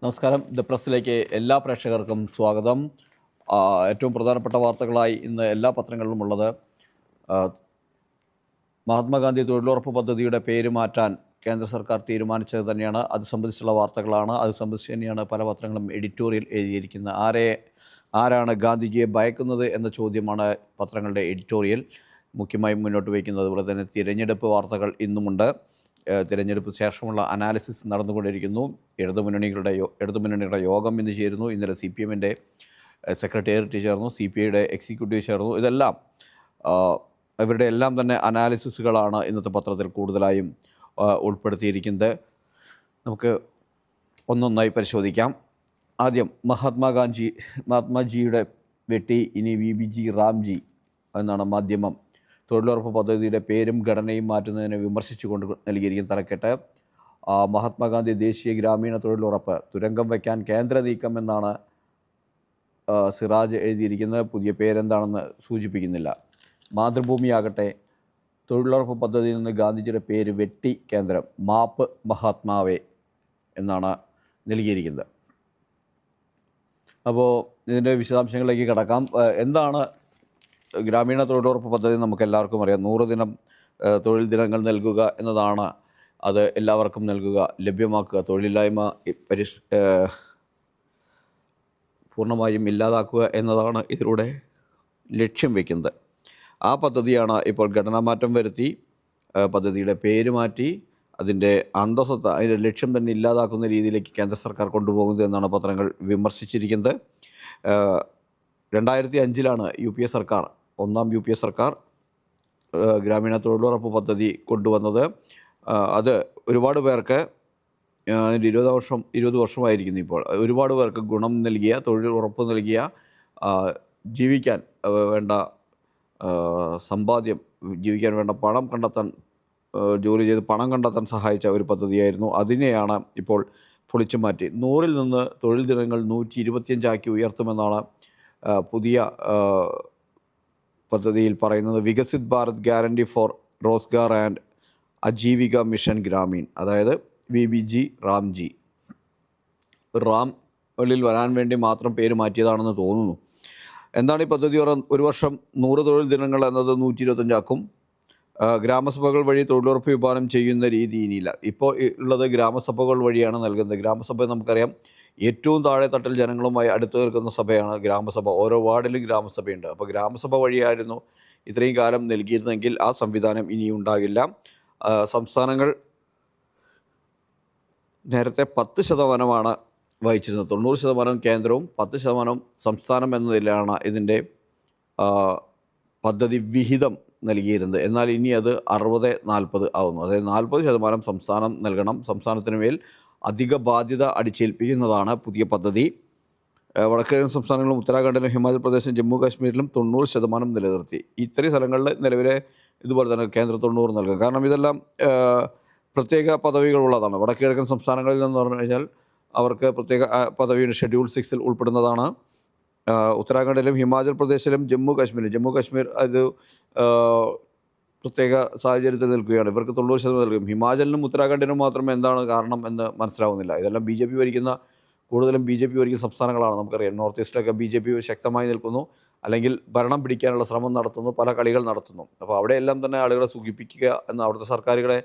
നമസ്കാരം. ദ പ്രസ്സിലേക്ക് എല്ലാ പ്രേക്ഷകർക്കും സ്വാഗതം. ഏറ്റവും പ്രധാനപ്പെട്ട വാർത്തകളായി ഇന്ന് എല്ലാ പത്രങ്ങളിലും ഉള്ളത് മഹാത്മാഗാന്ധി തൊഴിലുറപ്പ് പദ്ധതിയുടെ പേര് മാറ്റാൻ കേന്ദ്ര സർക്കാർ തീരുമാനിച്ചത് തന്നെയാണ്. അത് സംബന്ധിച്ചുള്ള വാർത്തകളാണ്. അത് സംബന്ധിച്ച് തന്നെയാണ് പല പത്രങ്ങളും എഡിറ്റോറിയൽ എഴുതിയിരിക്കുന്നത്. ആരാണ് ഗാന്ധിജിയെ ഭയക്കുന്നത് എന്ന ചോദ്യമാണ് പത്രങ്ങളുടെ എഡിറ്റോറിയൽ മുഖ്യമായും മുന്നോട്ട് വയ്ക്കുന്നത്. അതുപോലെ തന്നെ തിരഞ്ഞെടുപ്പ് വാർത്തകൾ ഇന്നുമുണ്ട്. തിരഞ്ഞെടുപ്പ് ശേഷമുള്ള അനാലിസിസ് നടന്നുകൊണ്ടിരിക്കുന്നു. ഇടതുമുന്നണിയുടെ യോഗം ഇന്ന് ചേരുന്നു. ഇന്നലെ CPM-ൻ്റെ സെക്രട്ടേറിയറ്റ് ചേർന്നു, CPI-യുടെ എക്സിക്യൂട്ടീവ് ചേർന്നു. ഇതെല്ലാം ഇവരുടെ എല്ലാം തന്നെ അനാലിസിസുകളാണ് ഇന്നത്തെ പത്രത്തിൽ കൂടുതലായും ഉൾപ്പെടുത്തിയിരിക്കുന്നത്. നമുക്ക് ഒന്നൊന്നായി പരിശോധിക്കാം. ആദ്യം മഹാത്മാജിയുടെ വെട്ടി ഇനി VBG റാംജി എന്നാണ് മാധ്യമം തൊഴിലുറപ്പ് പദ്ധതിയുടെ പേരും ഘടനയും മാറ്റുന്നതിനെ വിമർശിച്ചുകൊണ്ട് നൽകിയിരിക്കുന്ന തലക്കെട്ട്. മഹാത്മാഗാന്ധി ദേശീയ ഗ്രാമീണ തൊഴിലുറപ്പ് തുരങ്കം വയ്ക്കാൻ കേന്ദ്ര നീക്കം എന്നാണ് സിറാജ് എഴുതിയിരിക്കുന്നത്. പുതിയ പേരെന്താണെന്ന് സൂചിപ്പിക്കുന്നില്ല. മാതൃഭൂമിയാകട്ടെ തൊഴിലുറപ്പ് പദ്ധതിയിൽ നിന്ന് ഗാന്ധിജിയുടെ പേര് വെട്ടി കേന്ദ്രം, മാപ്പ് മഹാത്മാവേ എന്നാണ് നൽകിയിരിക്കുന്നത്. അപ്പോൾ ഇതിൻ്റെ വിശദാംശങ്ങളിലേക്ക് കടക്കാം. എന്താണ് ഗ്രാമീണ തൊഴിലുറപ്പ് പദ്ധതി? നമുക്ക് എല്ലാവർക്കും അറിയാം. 100 ദിനം തൊഴിൽ ദിനങ്ങൾ നൽകുക എന്നതാണ്. അത് എല്ലാവർക്കും നൽകുക, ലഭ്യമാക്കുക, തൊഴിലില്ലായ്മ പൂർണ്ണമായും ഇല്ലാതാക്കുക എന്നതാണ് ഇതിലൂടെ ലക്ഷ്യം വയ്ക്കുന്നത്. ആ പദ്ധതിയാണ് ഇപ്പോൾ ഘടനാമാറ്റം വരുത്തി പദ്ധതിയുടെ പേര് മാറ്റി അതിൻ്റെ അന്തസ്സത്ത, അതിൻ്റെ ലക്ഷ്യം തന്നെ ഇല്ലാതാക്കുന്ന രീതിയിലേക്ക് കേന്ദ്ര സർക്കാർ കൊണ്ടുപോകുന്നത് എന്നാണ് പത്രങ്ങൾ വിമർശിച്ചിരിക്കുന്നത്. 2005-ലാണ് ഒന്നാം UPA സർക്കാർ ഗ്രാമീണ തൊഴിലുറപ്പ് പദ്ധതി കൊണ്ടുവന്നത്. അത് ഒരുപാട് പേർക്ക്, അതിൻ്റെ 20 വർഷമായിരിക്കുന്നു ഇപ്പോൾ, ഒരുപാട് പേർക്ക് ഗുണം നൽകിയ, തൊഴിൽ ഉറപ്പ് നൽകിയ, ജീവിക്കാൻ വേണ്ട സമ്പാദ്യം, ജീവിക്കാൻ വേണ്ട പണം കണ്ടെത്താൻ, ജോലി ചെയ്ത് പണം കണ്ടെത്താൻ സഹായിച്ച ഒരു പദ്ധതിയായിരുന്നു. അതിനെയാണ് ഇപ്പോൾ പൊളിച്ചു മാറ്റി 100-ൽ നിന്ന് തൊഴിൽ ദിനങ്ങൾ 125 ഉയർത്തുമെന്നാണ് പുതിയ പദ്ധതിയിൽ പറയുന്നത്. Viksit Bharat guarantee for Rozgar and Ajeevika mission Grameen, അതായത് VBG റാംജി. റാമിൽ വരാൻ വേണ്ടി മാത്രം പേര് മാറ്റിയതാണെന്ന് തോന്നുന്നു. എന്താണ് ഈ പദ്ധതി? ഒരു വർഷം 100 തൊഴിൽ ദിനങ്ങൾ എന്നത് 125 ആക്കും. ഗ്രാമസഭകൾ വഴി തൊഴിലുറപ്പ് വിഭാവനം ചെയ്യുന്ന രീതി ഇനിയില്ല. ഇപ്പോൾ ഉള്ളത് ഗ്രാമസഭകൾ വഴിയാണ് നൽകുന്നത്. ഗ്രാമസഭ നമുക്കറിയാം, ഏറ്റവും താഴെ തട്ടിൽ ജനങ്ങളുമായി അടുത്ത് നിൽക്കുന്ന സഭയാണ് ഗ്രാമസഭ. ഓരോ വാർഡിലും ഗ്രാമസഭയുണ്ട്. അപ്പോൾ ഗ്രാമസഭ വഴിയായിരുന്നു ഇത്രയും കാലം നൽകിയിരുന്നെങ്കിൽ ആ സംവിധാനം ഇനിയും ഉണ്ടാകില്ല. സംസ്ഥാനങ്ങൾ നേരത്തെ 10% വഹിച്ചിരുന്നത്. 90% കേന്ദ്രവും 10% സംസ്ഥാനം എന്ന നിലയിലാണ് ഇതിൻ്റെ പദ്ധതി വിഹിതം നൽകിയിരുന്നത്. എന്നാൽ ഇനി അത് 60-40 ആവുന്നു. അതായത് 40% സംസ്ഥാനം നൽകണം. സംസ്ഥാനത്തിന് മേൽ അധിക ബാധ്യത അടിച്ചേൽപ്പിക്കുന്നതാണ് പുതിയ പദ്ധതി. വടക്കിഴക്കൻ സംസ്ഥാനങ്ങളിലും ഉത്തരാഖണ്ഡിലും ഹിമാചൽ പ്രദേശിലും ജമ്മു കാശ്മീരിലും 90% നിലനിർത്തി. ഇത്രയും സ്ഥലങ്ങളിൽ നിലവിലെ ഇതുപോലെ തന്നെ കേന്ദ്രം 90 നൽകും. കാരണം ഇതെല്ലാം പ്രത്യേക പദവികളുള്ളതാണ്. വടക്കിഴക്കൻ സംസ്ഥാനങ്ങളിൽ നിന്ന് പറഞ്ഞു കഴിഞ്ഞാൽ അവർക്ക് പ്രത്യേക പദവിയുടെ ഷെഡ്യൂൾ 6-ൽ ഉൾപ്പെടുന്നതാണ്. ഉത്തരാഖണ്ഡിലും ഹിമാചൽ പ്രദേശിലും ജമ്മു കാശ്മീർ അത് പ്രത്യേക സാഹചര്യത്തിൽ നിൽക്കുകയാണ്. ഇവർക്ക് 90% നൽകും. ഹിമാചലിനും ഉത്തരാഖണ്ഡിനും മാത്രം എന്താണ് കാരണം എന്ന് മനസ്സിലാവുന്നില്ല. ഇതെല്ലാം കൂടുതലും ബി ജെ പി ഭരിക്കുന്ന സംസ്ഥാനങ്ങളാണ്. നമുക്കറിയാം, നോർത്ത് ഈസ്റ്റിലൊക്കെ BJP ശക്തമായി നിൽക്കുന്നു, അല്ലെങ്കിൽ ഭരണം പിടിക്കാനുള്ള ശ്രമം നടത്തുന്നു, പല കളികൾ നടത്തുന്നു. അപ്പോൾ അവിടെയെല്ലാം തന്നെ ആളുകളെ സുഖിപ്പിക്കുക എന്ന, അവിടുത്തെ സർക്കാരുകളെ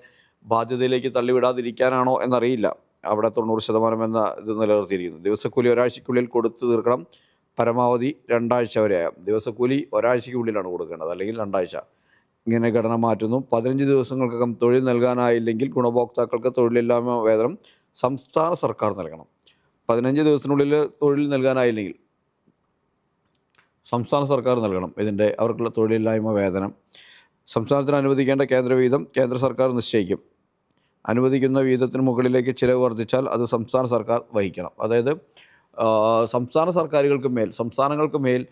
ബാധ്യതയിലേക്ക് തള്ളിവിടാതിരിക്കാനാണോ എന്നറിയില്ല. അവിടെ 90% എന്ന ഇത് നിലനിർത്തിയിരിക്കുന്നു. ദിവസക്കൂലി ഒരാഴ്ചയ്ക്കുള്ളിൽ കൊടുത്തു തീർക്കണം. പരമാവധി 2 ആഴ്ച വരെ. ദിവസക്കൂലി ഒരാഴ്ചയ്ക്കുള്ളിലാണ് കൊടുക്കേണ്ടത്, അല്ലെങ്കിൽ 2 ആഴ്ച. ഇങ്ങനെ ഘടന മാറ്റുന്നു. 15 ദിവസങ്ങൾക്കകം തൊഴിൽ നൽകാനായില്ലെങ്കിൽ ഗുണഭോക്താക്കൾക്ക് തൊഴിലില്ലായ്മ വേതനം സംസ്ഥാന സർക്കാർ നൽകണം. 15 ദിവസത്തിനുള്ളിൽ തൊഴിൽ നൽകാനായില്ലെങ്കിൽ സംസ്ഥാന സർക്കാർ നൽകണം അവർക്കുള്ള തൊഴിലില്ലായ്മ വേതനം. സംസ്ഥാനത്തിന് അനുവദിക്കേണ്ട കേന്ദ്രവീതം കേന്ദ്ര സർക്കാർ നിശ്ചയിക്കും. അനുവദിക്കുന്ന വീതത്തിന് മുകളിലേക്ക് ചിലവ് വർദ്ധിച്ചാൽ അത് സംസ്ഥാന സർക്കാർ വഹിക്കണം. അതായത് സംസ്ഥാനങ്ങൾക്ക് മേൽ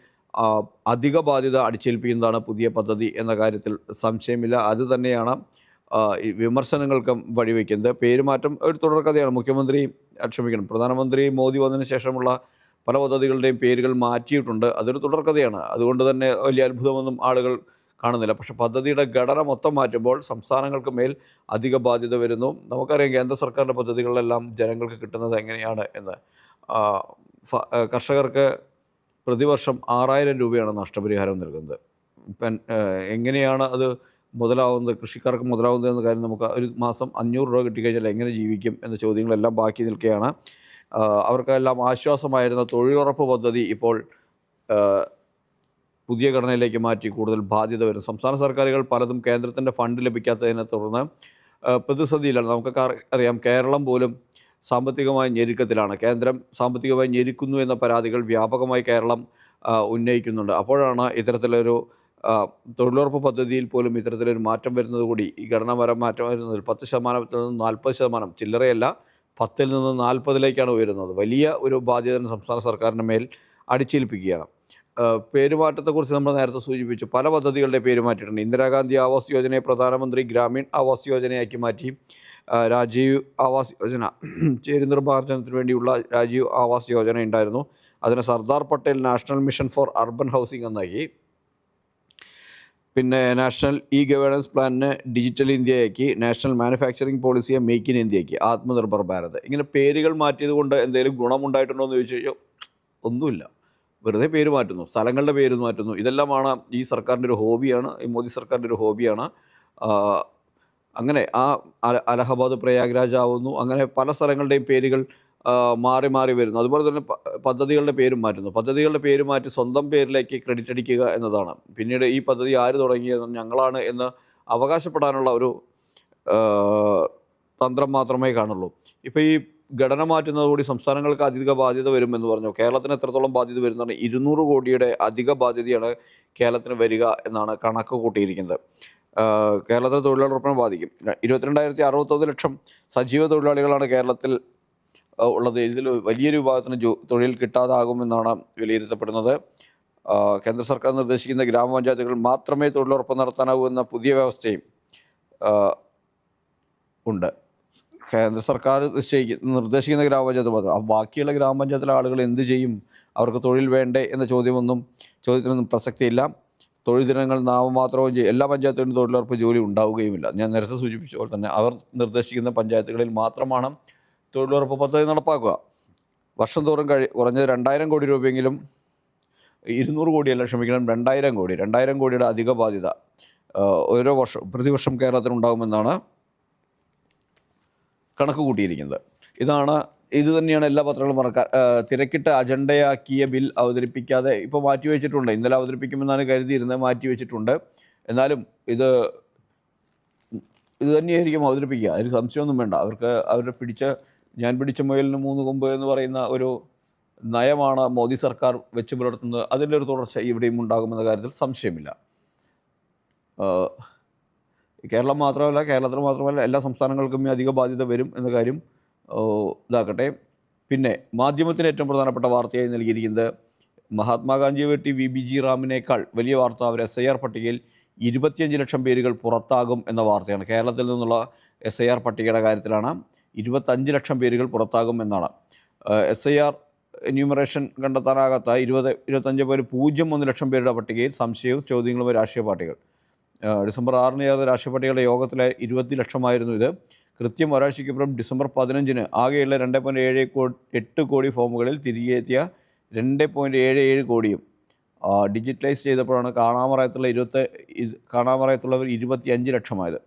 അധിക ബാധ്യത അടിച്ചേൽപ്പിക്കുന്നതാണ് പുതിയ പദ്ധതി എന്ന കാര്യത്തിൽ സംശയമില്ല. അത് തന്നെയാണ് വിമർശനങ്ങൾക്കും വഴിവെക്കുന്നത്. പേരുമാറ്റം ഒരു തുടർക്കഥയാണ്. പ്രധാനമന്ത്രി മോദി വന്നതിന് ശേഷമുള്ള പല പദ്ധതികളുടെയും പേരുകൾ മാറ്റിയിട്ടുണ്ട്. അതൊരു തുടർക്കഥയാണ്. അതുകൊണ്ട് തന്നെ വലിയ അത്ഭുതമൊന്നും ആളുകൾ കാണുന്നില്ല. പക്ഷേ പദ്ധതിയുടെ ഘടന മൊത്തം മാറ്റുമ്പോൾ സംസ്ഥാനങ്ങൾക്ക് മേൽ അധിക ബാധ്യത വരുന്നു. നമുക്കറിയാം കേന്ദ്ര സർക്കാരിൻ്റെ പദ്ധതികളിലെല്ലാം ജനങ്ങൾക്ക് കിട്ടുന്നത് എങ്ങനെയാണ് എന്ന്. കർഷകർക്ക് പ്രതിവർഷം 6000 രൂപയാണ് നഷ്ടപരിഹാരം നൽകുന്നത്. എങ്ങനെയാണ് അത് മുതലാവുന്നത്, കൃഷിക്കാർക്ക് മുതലാവുന്നത് എന്ന കാര്യം നമുക്ക് ഒരു മാസം 500 രൂപ കിട്ടിക്കഴിഞ്ഞാൽ എങ്ങനെ ജീവിക്കും എന്ന ചോദ്യങ്ങളെല്ലാം ബാക്കി നിൽക്കുകയാണ്. അവർക്കെല്ലാം ആശ്വാസമായിരുന്ന തൊഴിലുറപ്പ് പദ്ധതി ഇപ്പോൾ പുതിയ ഘടനയിലേക്ക് മാറ്റി കൂടുതൽ ബാധ്യത വരും. സംസ്ഥാന സർക്കാരുകൾ പലതും കേന്ദ്രത്തിൻ്റെ ഫണ്ട് ലഭിക്കാത്തതിനെ തുടർന്ന് പ്രതിസന്ധിയിലാണ്. നമുക്ക് അറിയാം, കേരളം പോലും സാമ്പത്തികമായ ഞെരുക്കത്തിലാണ്. കേന്ദ്രം സാമ്പത്തികമായി ഞെരുക്കുന്നു എന്ന പരാതികൾ വ്യാപകമായി കേരളം ഉന്നയിക്കുന്നുണ്ട്. അപ്പോഴാണ് ഇത്തരത്തിലൊരു തൊഴിലുറപ്പ് പദ്ധതിയിൽ പോലും ഇത്തരത്തിലൊരു മാറ്റം വരുന്നത് കൂടി, ഈ ഘടനാപരം മാറ്റം വരുന്നതിൽ 10% നിന്ന് 40%, ചില്ലറയല്ല 10 നിന്ന് 40 ഉയരുന്നത്. വലിയ ഒരു ബാധ്യത സംസ്ഥാന സർക്കാരിൻ്റെ മേൽ അടിച്ചേൽപ്പിക്കുകയാണ്. പേരുമാറ്റത്തെക്കുറിച്ച് നമ്മൾ നേരത്തെ സൂചിപ്പിച്ചു. പല പദ്ധതികളുടെ പേര് മാറ്റിയിട്ടുണ്ട്. ഇന്ദിരാഗാന്ധി ആവാസ് യോജനയെ പ്രധാനമന്ത്രി ഗ്രാമീൺ ആവാസ് യോജനയാക്കി മാറ്റി. രാജീവ് ആവാസ് യോജന, ചേരിനിർമ്മാർജ്ജനത്തിന് വേണ്ടിയുള്ള രാജീവ് ആവാസ് യോജന ഉണ്ടായിരുന്നു. അതിന് Sardar Patel national mission for urban housing എന്നാക്കി. പിന്നെ നാഷണൽ ഇ ഗവേണൻസ് പ്ലാനിന് ഡിജിറ്റൽ ഇന്ത്യയാക്കി. നാഷണൽ മാനുഫാക്ചറിംഗ് പോളിസിയെ മേക്ക് ഇൻ ഇന്ത്യയാക്കി. ആത്മനിർഭർ ഭാരത്. ഇങ്ങനെ പേരുകൾ മാറ്റിയത് കൊണ്ട് എന്തെങ്കിലും ഗുണമുണ്ടായിട്ടുണ്ടോ എന്ന് ചോദിച്ചു കഴിഞ്ഞാൽ ഒന്നുമില്ല. വെറുതെ പേര് മാറ്റുന്നു, സ്ഥലങ്ങളുടെ പേര് മാറ്റുന്നു. ഇതെല്ലാമാണ് ഈ സർക്കാരിൻ്റെ ഒരു ഹോബിയാണ്, ഈ മോദി സർക്കാരിൻ്റെ ഒരു ഹോബിയാണ്. അങ്ങനെ അലഹബാദ് പ്രയാഗ്രാജ് ആവുന്നു. അങ്ങനെ പല സ്ഥലങ്ങളുടെയും പേരുകൾ മാറി മാറി വരുന്നു. അതുപോലെ തന്നെ പദ്ധതികളുടെ പേരും മാറ്റുന്നു. പദ്ധതികളുടെ പേര് മാറ്റി സ്വന്തം പേരിലേക്ക് ക്രെഡിറ്റ് അടിക്കുക എന്നതാണ്. പിന്നീട് ഈ പദ്ധതി ആര് തുടങ്ങിയതെന്ന് ഞങ്ങളാണ് എന്ന് അവകാശപ്പെടാനുള്ള ഒരു തന്ത്രം മാത്രമേ കാണുള്ളൂ. ഇപ്പോൾ ഈ ഘടന മാറ്റുന്നതോടുകൂടി സംസ്ഥാനങ്ങൾക്ക് അധിക ബാധ്യത വരുമെന്ന് പറഞ്ഞു. കേരളത്തിന് എത്രത്തോളം ബാധ്യത വരുന്നതാണ്? 200 കോടിയുടെ അധിക ബാധ്യതയാണ് കേരളത്തിന് വരിക എന്നാണ് കണക്ക് കൂട്ടിയിരിക്കുന്നത്. കേരളത്തിലെ തൊഴിലുറപ്പിനെ ബാധിക്കും. 22,061 ലക്ഷം സജീവ തൊഴിലാളികളാണ് കേരളത്തിൽ ഉള്ളത്. ഇതിൽ വലിയൊരു വിഭാഗത്തിന് തൊഴിൽ കിട്ടാതാകുമെന്നാണ് വിലയിരുത്തപ്പെടുന്നത്. കേന്ദ്ര സർക്കാർ നിർദ്ദേശിക്കുന്ന ഗ്രാമപഞ്ചായത്തുകൾ മാത്രമേ തൊഴിലുറപ്പ് നടത്താനാവൂ എന്ന പുതിയ വ്യവസ്ഥയും ഉണ്ട്. കേന്ദ്ര സർക്കാർ നിർദ്ദേശിക്കുന്ന ഗ്രാമപഞ്ചായത്ത് മാത്രം. ബാക്കിയുള്ള ഗ്രാമപഞ്ചായത്തിലെ ആളുകൾ എന്ത് ചെയ്യും? അവർക്ക് തൊഴിൽ വേണ്ടേ എന്ന ചോദ്യത്തിനൊന്നും പ്രസക്തിയില്ല. തൊഴിൽ ദിനങ്ങൾ നാമമാത്രവും എല്ലാ പഞ്ചായത്തുകളിലും തൊഴിലുറപ്പ് ജോലി ഉണ്ടാവുകയുമില്ല. ഞാൻ നേരത്തെ സൂചിപ്പിച്ച പോലെ തന്നെ അവർ നിർദ്ദേശിക്കുന്ന പഞ്ചായത്തുകളിൽ മാത്രമാണ് തൊഴിലുറപ്പ് പദ്ധതി നടപ്പാക്കുക. വർഷം തോറും കുറഞ്ഞത് 2000 കോടി രൂപയെങ്കിലും, 200 കോടിയല്ല, ക്ഷമിക്കണം, 2000 കോടിയുടെ അധിക ബാധ്യത ഓരോ വർഷം പ്രതിവർഷം കേരളത്തിനുണ്ടാകുമെന്നാണ് കണക്ക് കൂട്ടിയിരിക്കുന്നത്. ഇത് തന്നെയാണ് എല്ലാ പത്രങ്ങളും തിരക്കിട്ട അജണ്ടയാക്കിയ ബിൽ അവതരിപ്പിക്കാതെ ഇപ്പോൾ മാറ്റിവെച്ചിട്ടുണ്ട്. ഇന്നലെ അവതരിപ്പിക്കുമെന്നാണ് കരുതിയിരുന്നത്, മാറ്റിവെച്ചിട്ടുണ്ട്. എന്നാലും ഇത് തന്നെയായിരിക്കും അവതരിപ്പിക്കുക, അതിന് സംശയമൊന്നും വേണ്ട. അവർക്ക് ഞാൻ പിടിച്ച മുയലിന് 3 കൊമ്പ് എന്ന് പറയുന്ന ഒരു നയമാണ് മോദി സർക്കാർ വെച്ച് പുലർത്തുന്നത്. അതിൻ്റെ ഒരു തുടർച്ച ഇവിടെയും ഉണ്ടാകുമെന്ന കാര്യത്തിൽ സംശയമില്ല. കേരളത്തിന് മാത്രമല്ല എല്ലാ സംസ്ഥാനങ്ങൾക്കും അധിക ബാധ്യത വരും എന്ന കാര്യം ഇതാക്കട്ടെ. പിന്നെ മാധ്യമത്തിന് ഏറ്റവും പ്രധാനപ്പെട്ട വാർത്തയായി നൽകിയിരിക്കുന്നത് മഹാത്മാഗാന്ധിയെ വെട്ടി VBG റാമിനേക്കാൾ വലിയ വാർത്ത. അവർ SIR പട്ടികയിൽ 25 ലക്ഷം പേരുകൾ പുറത്താകും എന്ന വാർത്തയാണ്. കേരളത്തിൽ നിന്നുള്ള SIR പട്ടികയുടെ കാര്യത്തിലാണ്. 25 ലക്ഷം പേരുകൾ പുറത്താകും എന്നാണ്. SIR എന്യൂമറേഷൻ കണ്ടെത്താനാകാത്ത 25.01 ലക്ഷം പേരുടെ പട്ടികയിൽ സംശയവും ചോദ്യങ്ങളും രാഷ്ട്രീയ പാർട്ടികൾ. ഡിസംബർ 6 ചേർന്ന രാഷ്ട്രീയ പാർട്ടികളുടെ യോഗത്തിലെ 20 ലക്ഷമായിരുന്നു ഇത്. കൃത്യം ഒരാഴ്ചയ്ക്കപ്പുറം ഡിസംബർ 15 ആകെയുള്ള 2.78 കോടി ഫോമുകളിൽ തിരികെ എത്തിയ 2.77 കോടിയും ഡിജിറ്റലൈസ് ചെയ്തപ്പോഴാണ് കാണാമറയത്തുള്ളവർ 25 ലക്ഷമായത്.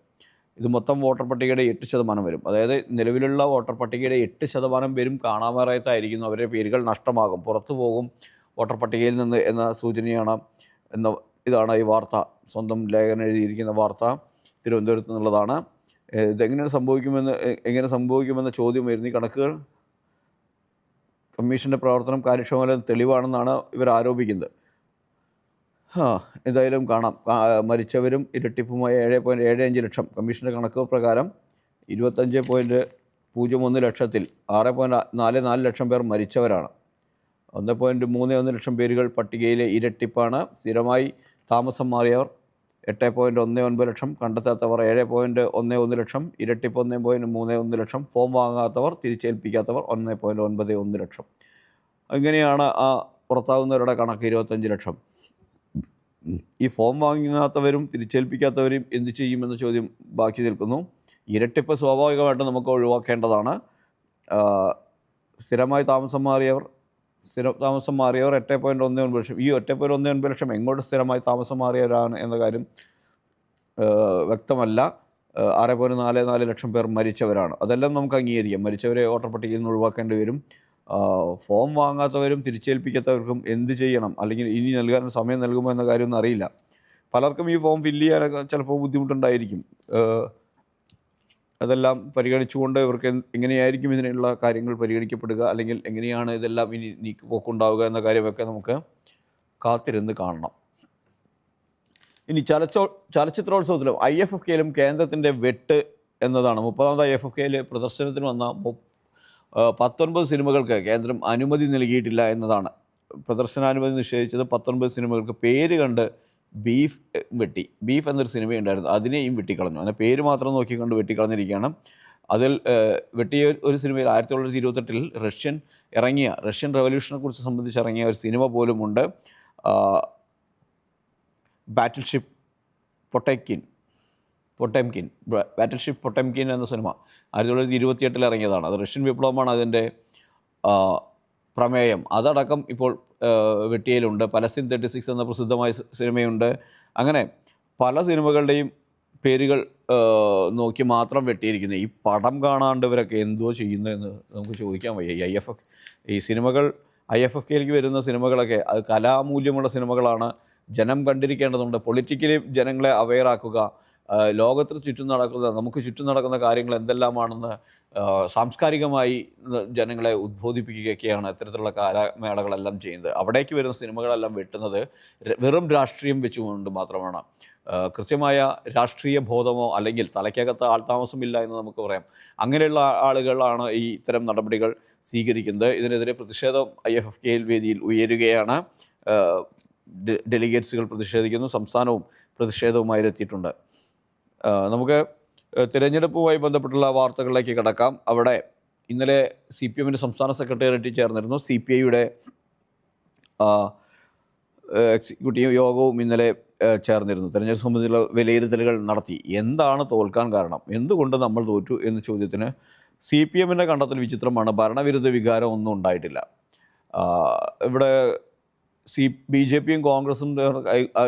ഇത് മൊത്തം വോട്ടർ പട്ടികയുടെ 8% വരും. അതായത് നിലവിലുള്ള വോട്ടർ പട്ടികയുടെ 8% പേരും കാണാമറയത്തായിരിക്കുന്നു. അവരുടെ പേരുകൾ നഷ്ടമാകും, പുറത്തു പോകും വോട്ടർ പട്ടികയിൽ നിന്ന് എന്ന സൂചനയാണ്. ഇതാണ് ഈ വാർത്ത. സ്വന്തം ലേഖനം എഴുതിയിരിക്കുന്ന വാർത്ത തിരുവനന്തപുരത്ത് നിന്നുള്ളതാണ്. എങ്ങനെ സംഭവിക്കുമെന്ന ചോദ്യം വരുന്നു. ഈ കണക്കുകൾ കമ്മീഷൻ്റെ പ്രവർത്തനം കാര്യക്ഷമത തെളിവാണെന്നാണ് ഇവർ ആരോപിക്കുന്നത്. എന്തായാലും കാണാം. മരിച്ചവരും ഇരട്ടിപ്പുമായ 7.75 ലക്ഷം. കമ്മീഷൻ്റെ കണക്ക് പ്രകാരം 25.01 ലക്ഷത്തിൽ 6.44 ലക്ഷം പേർ മരിച്ചവരാണ്. 1.31 ലക്ഷം പേരുകൾ പട്ടികയിലെ ഇരട്ടിപ്പാണ്. സ്ഥിരമായി താമസം മാറിയവർ 8.19 ലക്ഷം, കണ്ടെത്താത്തവർ 7.11 ലക്ഷം, ഇരട്ടിപ്പ് 1.31 ലക്ഷം, ഫോം വാങ്ങാത്തവർ, തിരിച്ചേൽപ്പിക്കാത്തവർ 1.91 ലക്ഷം. അങ്ങനെയാണ് പുറത്താകുന്നവരുടെ കണക്ക് 25 ലക്ഷം. ഈ ഫോം വാങ്ങാത്തവരും തിരിച്ചേൽപ്പിക്കാത്തവരും എന്ത് ചെയ്യുമെന്ന ചോദ്യം ബാക്കി നിൽക്കുന്നു. ഇരട്ടിപ്പ് സ്വാഭാവികമായിട്ടും നമുക്ക് ഒഴിവാക്കേണ്ടതാണ്. സ്ഥിരമായി താമസം മാറിയവർ 8.19 ലക്ഷം. ഈ 8.19 ലക്ഷം എങ്ങോട്ട് സ്ഥിരമായി താമസം മാറിയവരാണ് എന്ന കാര്യം വ്യക്തമല്ല. 6.44 ലക്ഷം പേർ മരിച്ചവരാണ്. അതെല്ലാം നമുക്ക് അംഗീകരിക്കാം. മരിച്ചവരെ വോട്ടർ പട്ടികയിൽ നിന്ന് ഒഴിവാക്കേണ്ടി വരും. ഫോം വാങ്ങാത്തവരും തിരിച്ചേൽപ്പിക്കാത്തവർക്കും എന്ത് ചെയ്യണം, അല്ലെങ്കിൽ ഇനി നൽകാൻ സമയം നൽകുമോ എന്ന കാര്യമൊന്നും അറിയില്ല. പലർക്കും ഈ ഫോം ഫില്ല് ചെയ്യാനൊക്കെ ചിലപ്പോൾ ബുദ്ധിമുട്ടുണ്ടായിരിക്കും. അതെല്ലാം പരിഗണിച്ചുകൊണ്ട് ഇവർക്ക് എങ്ങനെയായിരിക്കും ഇതിനുള്ള കാര്യങ്ങൾ പരിഗണിക്കപ്പെടുക, അല്ലെങ്കിൽ എങ്ങനെയാണ് ഇതെല്ലാം ഇനി നീക്കുപോക്കുണ്ടാവുക എന്ന കാര്യമൊക്കെ നമുക്ക് കാത്തിരുന്ന് കാണണം. ഇനി ചലച്ചിത്രോത്സവത്തിലും IFFKയിലും കേന്ദ്രത്തിൻ്റെ വെട്ട് എന്നതാണ്. 30ാമത് IFFKയിൽ പ്രദർശനത്തിന് വന്ന 19 സിനിമകൾക്ക് കേന്ദ്രം അനുമതി നൽകിയിട്ടില്ല എന്നതാണ്. പ്രദർശനാനുമതി നിഷേധിച്ചത് 19 സിനിമകൾക്ക്. പേര് കണ്ട് ബീഫ് എന്നൊരു സിനിമയുണ്ടായിരുന്നു, അതിനെയും വെട്ടിക്കളഞ്ഞു. അങ്ങനെ പേര് മാത്രം നോക്കിക്കൊണ്ട് വെട്ടിക്കളഞ്ഞിരിക്കുകയാണ്. അതിൽ വെട്ടിയ ഒരു സിനിമയിൽ 1928 റഷ്യൻ റവല്യൂഷനെ കുറിച്ച് സംബന്ധിച്ച് ഇറങ്ങിയ ഒരു സിനിമ പോലുമുണ്ട്. ബാറ്റിൽഷിപ്പ് പൊട്ടംകിൻ എന്ന സിനിമ 1928 ഇറങ്ങിയതാണ്. അത് റഷ്യൻ വിപ്ലവമാണ് അതിൻ്റെ പ്രമേയം. അതടക്കം ഇപ്പോൾ വെട്ടിയയിലുണ്ട്. പലസ്തീൻ 36 എന്ന പ്രസിദ്ധമായ സിനിമയുണ്ട്. അങ്ങനെ പല സിനിമകളുടെയും പേരുകൾ നോക്കി മാത്രം വെട്ടിയിരിക്കുന്നത്. ഈ പടം കാണാണ്ട് ഇവരൊക്കെ എന്തോ ചെയ്യുന്നതെന്ന് നമുക്ക് ചോദിക്കാൻ വയ്യ. ഈ സിനിമകൾ IFFKയിലേക്ക് വരുന്ന സിനിമകളൊക്കെ അത് കലാമൂല്യമുള്ള സിനിമകളാണ്. ജനം കണ്ടിരിക്കേണ്ടതുണ്ട്. പൊളിറ്റിക്കലി ജനങ്ങളെ അവെയറാക്കുക, നമുക്ക് ചുറ്റും നടക്കുന്ന കാര്യങ്ങൾ എന്തെല്ലാമാണെന്ന് സാംസ്കാരികമായി ജനങ്ങളെ ഉദ്ബോധിപ്പിക്കുകയൊക്കെയാണ് ഇത്തരത്തിലുള്ള കലാമേളകളെല്ലാം ചെയ്യുന്നത്. അവിടേക്ക് വരുന്ന സിനിമകളെല്ലാം വെട്ടുന്നത് വെറും രാഷ്ട്രീയം വെച്ചുകൊണ്ട് മാത്രമാണ്. കൃത്യമായ രാഷ്ട്രീയ ബോധമോ അല്ലെങ്കിൽ തലയ്ക്കകത്ത് ആൾതാമസമില്ല എന്ന് നമുക്ക് പറയാം. അങ്ങനെയുള്ള ആളുകളാണ് ഈ ഇത്തരം നടപടികൾ സ്വീകരിക്കുന്നത്. ഇതിനെതിരെ പ്രതിഷേധം IFFKയിൽ വേദിയിൽ ഉയരുകയാണ്. ഡെലിഗേറ്റ്സുകൾ പ്രതിഷേധിക്കുന്നു. സംസ്ഥാനവും പ്രതിഷേധവുമായി എത്തിയിട്ടുണ്ട്. നമുക്ക് തിരഞ്ഞെടുപ്പുമായി ബന്ധപ്പെട്ടുള്ള വാർത്തകളിലേക്ക് കടക്കാം. അവിടെ ഇന്നലെ CPMൻ്റെ സംസ്ഥാന സെക്രട്ടേറിയറ്റ് ചേർന്നിരുന്നു. CPIയുടെ എക്സിക്യൂട്ടീവ് യോഗവും ഇന്നലെ ചേർന്നിരുന്നു. തെരഞ്ഞെടുപ്പ് സംബന്ധിച്ചുള്ള വിലയിരുത്തലുകൾ നടത്തി. എന്താണ് തോൽക്കാൻ കാരണം, എന്തുകൊണ്ട് നമ്മൾ തോറ്റു എന്ന ചോദ്യത്തിന് CPMൻ്റെ കണ്ടെത്തൽ വിചിത്രമാണ്. ഭരണവിരുദ്ധ വികാരം ഒന്നും ഉണ്ടായിട്ടില്ല. ഇവിടെ BJPയും കോൺഗ്രസും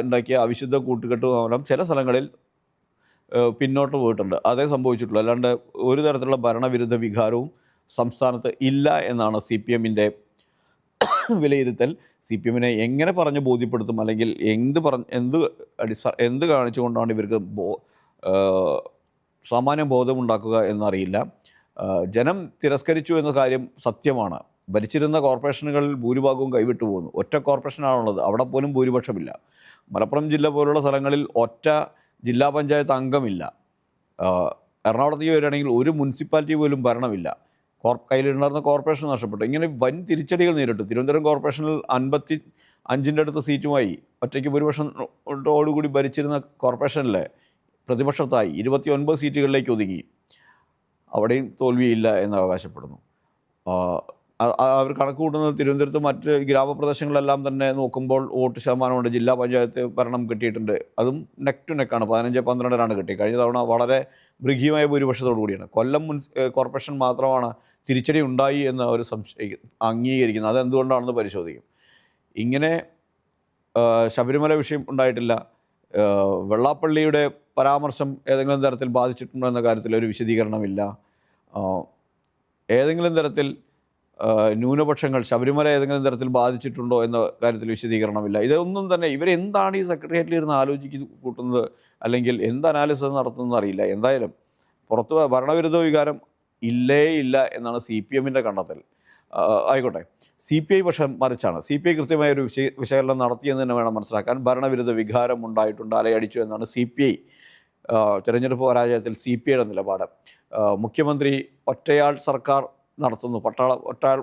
ഉണ്ടാക്കിയ അവിശുദ്ധ കൂട്ടുകെട്ട് മൂലം ചില സ്ഥലങ്ങളിൽ പിന്നോട്ട് പോയിട്ടുണ്ട്. അതേ സംഭവിച്ചിട്ടുള്ളൂ. അല്ലാണ്ട് ഒരു തരത്തിലുള്ള ഭരണവിരുദ്ധ വികാരവും സംസ്ഥാനത്ത് ഇല്ല എന്നാണ് CPMൻ്റെ വിലയിരുത്തൽ. CPMനെ എങ്ങനെ പറഞ്ഞ് ബോധ്യപ്പെടുത്തും, അല്ലെങ്കിൽ എന്ത് കാണിച്ചുകൊണ്ടാണ് ഇവർക്ക് സാമാന്യ ബോധമുണ്ടാക്കുക എന്നറിയില്ല. ജനം തിരസ്കരിച്ചു എന്ന കാര്യം സത്യമാണ്. ഭരിച്ചിരുന്ന കോർപ്പറേഷനുകളിൽ ഭൂരിഭാഗവും കൈവിട്ടു പോകുന്നു. ഒറ്റ കോർപ്പറേഷനാണുള്ളത്, അവിടെ പോലും ഭൂരിപക്ഷമില്ല. മലപ്പുറം ജില്ല പോലുള്ള സ്ഥലങ്ങളിൽ ഒറ്റ ജില്ലാ പഞ്ചായത്ത് അംഗമില്ല. എറണാകുളത്തേക്ക് വരികയാണെങ്കിൽ ഒരു മുനിസിപ്പാലിറ്റി പോലും ഭരണമില്ല. കയ്യിലുണ്ടായിരുന്ന കോർപ്പറേഷൻ നഷ്ടപ്പെട്ടു. ഇങ്ങനെ വൻ തിരിച്ചടികൾ നേരിട്ടു. തിരുവനന്തപുരം കോർപ്പറേഷനിൽ 55ൻ്റെ അടുത്ത സീറ്റുമായി ഒറ്റയ്ക്ക് ഭൂരിപക്ഷത്തോടുകൂടി ഭരിച്ചിരുന്ന കോർപ്പറേഷനിലെ പ്രതിപക്ഷത്തായി 29 സീറ്റുകളിലേക്ക് ഒതുങ്ങി. അവിടെയും തോൽവിയില്ല എന്ന് അവകാശപ്പെടുന്നു. അവർ കണക്ക് കൂട്ടുന്നത് തിരുവനന്തപുരത്ത് മറ്റ് ഗ്രാമപ്രദേശങ്ങളെല്ലാം തന്നെ നോക്കുമ്പോൾ വോട്ട് ശതമാനമുണ്ട്. ജില്ലാ പഞ്ചായത്ത് ഭരണം കിട്ടിയിട്ടുണ്ട്. അതും നെക്ക് ടു നെക്കാണ്. 15-12 കിട്ടി. കഴിഞ്ഞ തവണ വളരെ മൃഗീയമായ ഭൂരിപക്ഷത്തോടു കൂടിയാണ്. കൊല്ലം കോർപ്പറേഷൻ മാത്രമാണ് തിരിച്ചടി ഉണ്ടായി എന്ന് അവർ അംഗീകരിക്കുന്നത്. അതെന്തുകൊണ്ടാണെന്ന് പരിശോധിക്കും. ഇങ്ങനെ ശബരിമല വിഷയം ഉണ്ടായിട്ടില്ല. വെള്ളാപ്പള്ളിയുടെ പരാമർശം ഏതെങ്കിലും തരത്തിൽ ബാധിച്ചിട്ടുണ്ടോ എന്ന കാര്യത്തിൽ ഒരു വിശദീകരണമില്ല. ഏതെങ്കിലും തരത്തിൽ ന്യൂനപക്ഷങ്ങൾ ശബരിമല ഏതെങ്കിലും തരത്തിൽ ബാധിച്ചിട്ടുണ്ടോ എന്ന കാര്യത്തിൽ വിശദീകരണമില്ല. ഇതൊന്നും തന്നെ ഇവരെന്താണ് ഈ സെക്രട്ടേറിയറ്റിൽ ഇരുന്ന് കൂട്ടുന്നത്, അല്ലെങ്കിൽ എന്ത് അനാലിസിസ് നടത്തുന്നതെന്ന് അറിയില്ല. എന്തായാലും പുറത്ത് ഭരണവിരുദ്ധ വികാരം ഇല്ല എന്നാണ് CPMൻ്റെ കണ്ടെത്തൽ. ആയിക്കോട്ടെ, CPI പക്ഷേ മറിച്ചാണ്. CPI കൃത്യമായ ഒരു വിശകലനം നടത്തിയെന്ന് തന്നെ വേണം മനസ്സിലാക്കാൻ. ഭരണവിരുദ്ധ വികാരം ഉണ്ടായിട്ടുണ്ട്, അലയടിച്ചു എന്നാണ് CPI തെരഞ്ഞെടുപ്പ് പരാജയത്തിൽ CPIയുടെ നിലപാട്. മുഖ്യമന്ത്രി ഒറ്റയാൾ സർക്കാർ നടത്തുന്നു, ഒറ്റയാൾ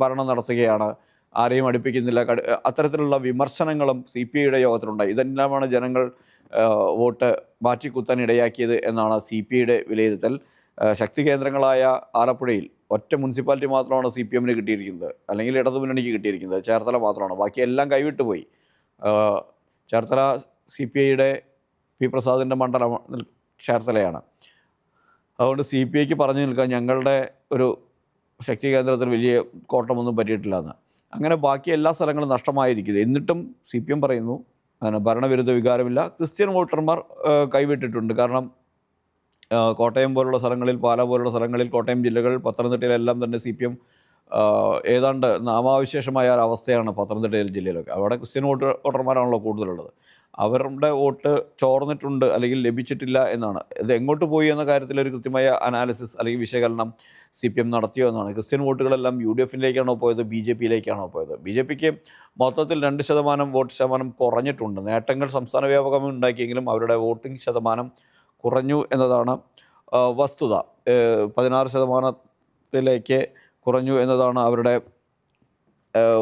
ഭരണം നടത്തുകയാണ്, ആരെയും അടുപ്പിക്കുന്നില്ല, അത്തരത്തിലുള്ള വിമർശനങ്ങളും CPIയുടെ യോഗത്തിലുണ്ടായി. ഇതെല്ലാമാണ് ജനങ്ങൾ വോട്ട് മാറ്റിക്കുത്താൻ ഇടയാക്കിയത് എന്നാണ് CPIയുടെ വിലയിരുത്തൽ. ശക്തി കേന്ദ്രങ്ങളായ ആലപ്പുഴയിൽ ഒറ്റ മുനിസിപ്പാലിറ്റി മാത്രമാണ് CPMന് കിട്ടിയിരിക്കുന്നത്, അല്ലെങ്കിൽ ഇടതുമുന്നണിക്ക് കിട്ടിയിരിക്കുന്നത്. ചേർത്തല മാത്രമാണ്. ബാക്കി എല്ലാം കൈവിട്ടു പോയി. ചേർത്തല CPIയുടെ പി പ്രസാദിൻ്റെ മണ്ഡലം ചേർത്തലയാണ്. അതുകൊണ്ട് CPIക്ക് പറഞ്ഞു നിൽക്കാൻ ഞങ്ങളുടെ ഒരു ശക്തി കേന്ദ്രത്തിൽ വലിയ കോട്ടമൊന്നും പറ്റിയിട്ടില്ല എന്ന്. അങ്ങനെ ബാക്കി എല്ലാ സ്ഥലങ്ങളും നഷ്ടമായിരിക്കുന്നത്. എന്നിട്ടും CPM പറയുന്നു അങ്ങനെ ഭരണവിരുദ്ധ വികാരമില്ല. ക്രിസ്ത്യൻ വോട്ടർമാർ കൈവിട്ടിട്ടുണ്ട്. കാരണം കോട്ടയം പോലുള്ള സ്ഥലങ്ങളിൽ, പാല പോലുള്ള സ്ഥലങ്ങളിൽ, കോട്ടയം ജില്ലകൾ, പത്തനംതിട്ടയിലെല്ലാം തന്നെ CPM ഏതാണ്ട് നാമാവിശേഷമായ ഒരവസ്ഥയാണ് പത്തനംതിട്ട ജില്ലയിലൊക്കെ. അവിടെ ക്രിസ്ത്യൻ വോട്ടർമാരാണല്ലോ കൂടുതലുള്ളത്. അവരുടെ വോട്ട് ചോർന്നിട്ടുണ്ട് അല്ലെങ്കിൽ ലഭിച്ചിട്ടില്ല എന്നാണ്. ഇത് എങ്ങോട്ട് പോയി എന്ന കാര്യത്തിൽ ഒരു കൃത്യമായ അനാലിസിസ് അല്ലെങ്കിൽ വിശകലനം CPM നടത്തിയോ എന്നാണ്. ക്രിസ്ത്യൻ വോട്ടുകളെല്ലാം UDFിലേക്കാണോ പോയത്, BJPയിലേക്കാണോ പോയത്? BJPക്ക് മൊത്തത്തിൽ 2% വോട്ട് ശതമാനം കുറഞ്ഞിട്ടുണ്ട്. നേട്ടങ്ങൾ സംസ്ഥാന വ്യാപകമായി ഉണ്ടാക്കിയെങ്കിലും അവരുടെ വോട്ടിംഗ് ശതമാനം കുറഞ്ഞു എന്നതാണ് വസ്തുത. 16% കുറഞ്ഞു എന്നതാണ് അവരുടെ